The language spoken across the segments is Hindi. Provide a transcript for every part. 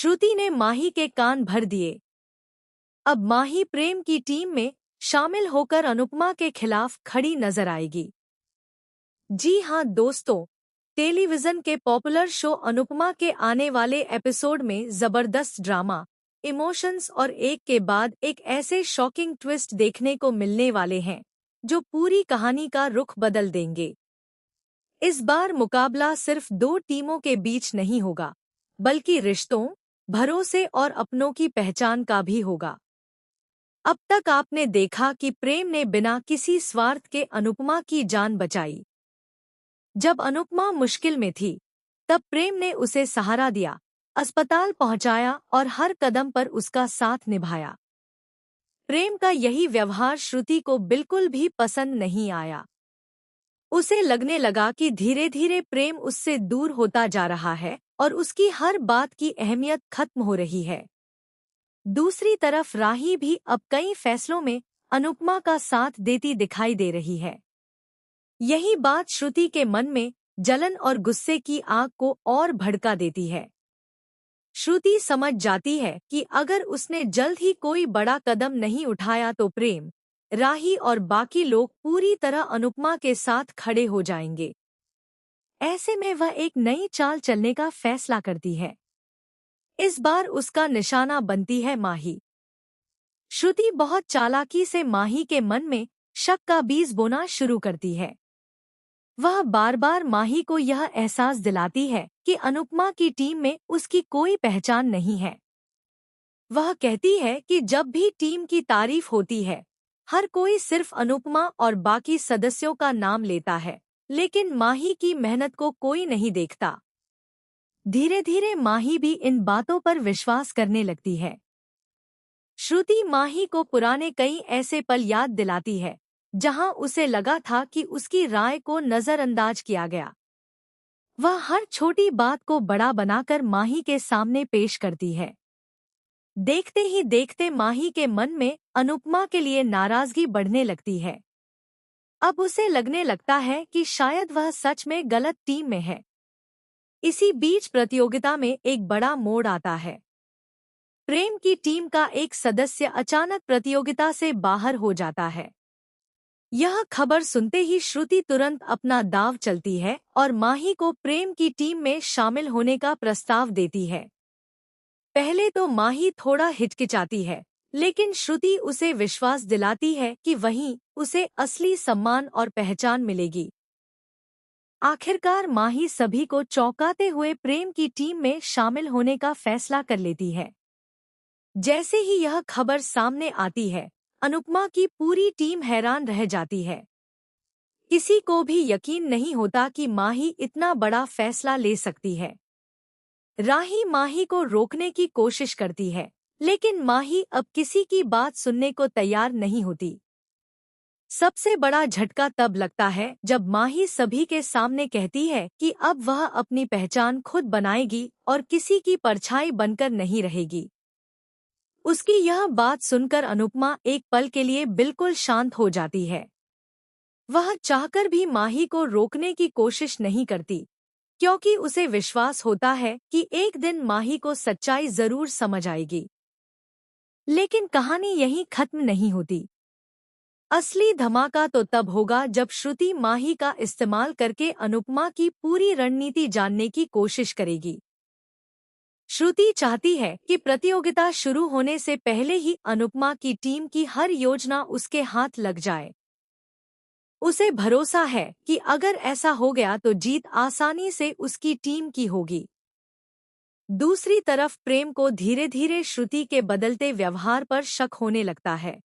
श्रुति ने माही के कान भर दिए। अब माही प्रेम की टीम में शामिल होकर अनुपमा के खिलाफ खड़ी नजर आएगी। जी हाँ दोस्तों, टेलीविजन के पॉपुलर शो अनुपमा के आने वाले एपिसोड में जबरदस्त ड्रामा, इमोशंस और एक के बाद एक ऐसे शॉकिंग ट्विस्ट देखने को मिलने वाले हैं जो पूरी कहानी का रुख बदल देंगे। इस बार मुकाबला सिर्फ दो टीमों के बीच नहीं होगा, बल्कि रिश्तों, भरोसे और अपनों की पहचान का भी होगा। अब तक आपने देखा कि प्रेम ने बिना किसी स्वार्थ के अनुपमा की जान बचाई। जब अनुपमा मुश्किल में थी, तब प्रेम ने उसे सहारा दिया, अस्पताल पहुंचाया और हर कदम पर उसका साथ निभाया। प्रेम का यही व्यवहार श्रुति को बिल्कुल भी पसंद नहीं आया। उसे लगने लगा कि धीरे धीरे प्रेम उससे दूर होता जा रहा है और उसकी हर बात की अहमियत खत्म हो रही है। दूसरी तरफ राही भी अब कई फैसलों में अनुपमा का साथ देती दिखाई दे रही है। यही बात श्रुति के मन में जलन और गुस्से की आग को और भड़का देती है। श्रुति समझ जाती है कि अगर उसने जल्द ही कोई बड़ा कदम नहीं उठाया तो प्रेम, राही और बाकी लोग पूरी तरह अनुपमा के साथ खड़े हो जाएंगे। ऐसे में वह एक नई चाल चलने का फैसला करती है। इस बार उसका निशाना बनती है माही। श्रुति बहुत चालाकी से माही के मन में शक का बीज बोना शुरू करती है। वह बार बार माही को यह एहसास दिलाती है कि अनुपमा की टीम में उसकी कोई पहचान नहीं है। वह कहती है कि जब भी टीम की तारीफ होती है, हर कोई सिर्फ अनुपमा और बाकी सदस्यों का नाम लेता है, लेकिन माही की मेहनत को कोई नहीं देखता। धीरे धीरे माही भी इन बातों पर विश्वास करने लगती है। श्रुति माही को पुराने कई ऐसे पल याद दिलाती है जहां उसे लगा था कि उसकी राय को नजरअंदाज किया गया। वह हर छोटी बात को बड़ा बनाकर माही के सामने पेश करती है। देखते ही देखते माही के मन में अनुपमा के लिए नाराजगी बढ़ने लगती है। अब उसे लगने लगता है कि शायद वह सच में गलत टीम में है। इसी बीच प्रतियोगिता में एक बड़ा मोड़ आता है। प्रेम की टीम का एक सदस्य अचानक प्रतियोगिता से बाहर हो जाता है। यह खबर सुनते ही श्रुति तुरंत अपना दांव चलती है और माही को प्रेम की टीम में शामिल होने का प्रस्ताव देती है। पहले तो माही थोड़ा हिचकिचाती है, लेकिन श्रुति उसे विश्वास दिलाती है कि वहीं उसे असली सम्मान और पहचान मिलेगी। आखिरकार माही सभी को चौंकाते हुए प्रेम की टीम में शामिल होने का फैसला कर लेती है। जैसे ही यह खबर सामने आती है, अनुपमा की पूरी टीम हैरान रह जाती है। किसी को भी यकीन नहीं होता कि माही इतना बड़ा फैसला ले सकती है। राही माही को रोकने की कोशिश करती है, लेकिन माही अब किसी की बात सुनने को तैयार नहीं होती। सबसे बड़ा झटका तब लगता है जब माही सभी के सामने कहती है कि अब वह अपनी पहचान खुद बनाएगी और किसी की परछाई बनकर नहीं रहेगी। उसकी यह बात सुनकर अनुपमा एक पल के लिए बिल्कुल शांत हो जाती है। वह चाहकर भी माही को रोकने की कोशिश नहीं करती, क्योंकि उसे विश्वास होता है कि एक दिन माही को सच्चाई जरूर समझ आएगी। लेकिन कहानी यहीं खत्म नहीं होती। असली धमाका तो तब होगा जब श्रुति माही का इस्तेमाल करके अनुपमा की पूरी रणनीति जानने की कोशिश करेगी। श्रुति चाहती है कि प्रतियोगिता शुरू होने से पहले ही अनुपमा की टीम की हर योजना उसके हाथ लग जाए। उसे भरोसा है कि अगर ऐसा हो गया तो जीत आसानी से उसकी टीम की होगी। दूसरी तरफ प्रेम को धीरे धीरे श्रुति के बदलते व्यवहार पर शक होने लगता है।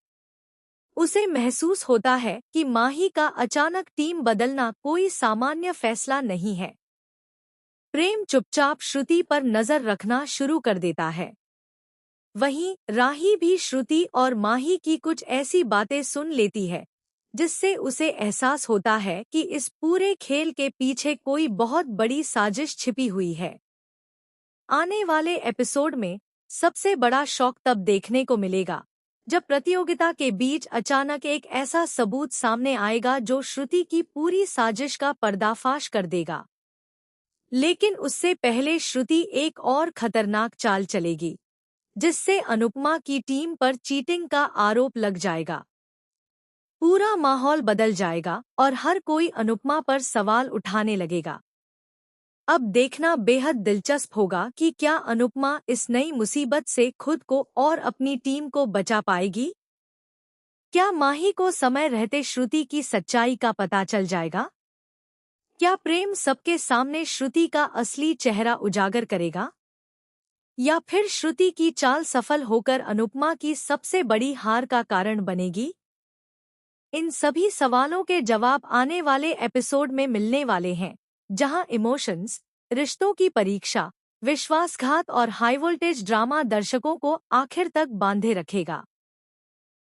उसे महसूस होता है कि माही का अचानक टीम बदलना कोई सामान्य फैसला नहीं है। प्रेम चुपचाप श्रुति पर नजर रखना शुरू कर देता है। वहीं राही भी श्रुति और माही की कुछ ऐसी बातें सुन लेती है जिससे उसे एहसास होता है कि इस पूरे खेल के पीछे कोई बहुत बड़ी साजिश छिपी हुई है। आने वाले एपिसोड में सबसे बड़ा शॉक तब देखने को मिलेगा जब प्रतियोगिता के बीच अचानक एक ऐसा सबूत सामने आएगा जो श्रुति की पूरी साजिश का पर्दाफाश कर देगा। लेकिन उससे पहले श्रुति एक और खतरनाक चाल चलेगी, जिससे अनुपमा की टीम पर चीटिंग का आरोप लग जाएगा। पूरा माहौल बदल जाएगा और हर कोई अनुपमा पर सवाल उठाने लगेगा। अब देखना बेहद दिलचस्प होगा कि क्या अनुपमा इस नई मुसीबत से खुद को और अपनी टीम को बचा पाएगी। क्या माही को समय रहते श्रुति की सच्चाई का पता चल जाएगा? क्या प्रेम सबके सामने श्रुति का असली चेहरा उजागर करेगा? या फिर श्रुति की चाल सफल होकर अनुपमा की सबसे बड़ी हार का कारण बनेगी? इन सभी सवालों के जवाब आने वाले एपिसोड में मिलने वाले हैं, जहां इमोशंस, रिश्तों की परीक्षा, विश्वासघात और हाई वोल्टेज ड्रामा दर्शकों को आखिर तक बांधे रखेगा।